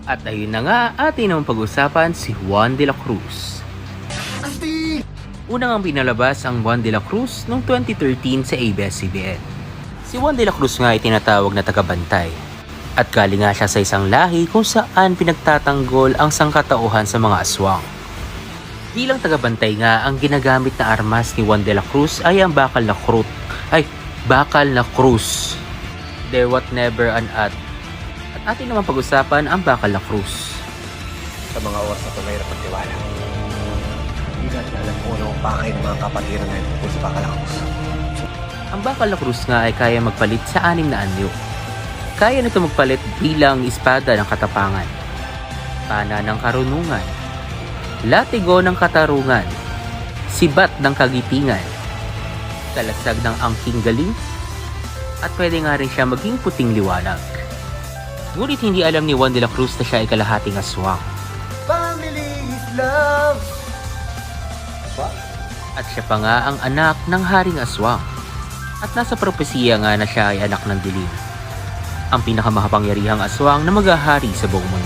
At ayun na nga, atin ang pag-usapan si Juan de la Cruz. Unang ang pinalabas ang Juan de la Cruz noong 2013 sa ABS-CBN. Si Juan de la Cruz nga ay tinatawag na tagabantay. At galing nga siya sa isang lahi kung saan pinagtatanggol ang sangkatauhan sa mga aswang. Bilang tagabantay nga, ang ginagamit na armas ni Juan de la Cruz ay ang bakal na krus. There what never an at. At atin naman pag-usapan ang bakal na krus. Sa mga oras na ito, mahirap magtiwala. Hindi natin alam kung ano ang pakay ng mga kapatiran na ito sa Bacalacruz. Ang bakal na krus nga ay kaya magpalit sa 6 na anyo. Kaya nito magpalit bilang espada ng katapangan, pana ng karunungan, latigo ng katarungan, sibat ng kagitingan, talasag ng angking galing, at pwede nga rin siya maging puting liwanag. Ngunit hindi alam ni Juan de la Cruz na siya ay kalahating aswang. Family is love! At siya pa nga ang anak ng Haring Aswang. At nasa propesiya nga na siya ay anak ng dilim, ang pinakamakapangyarihang aswang na maghahari sa buong mundo.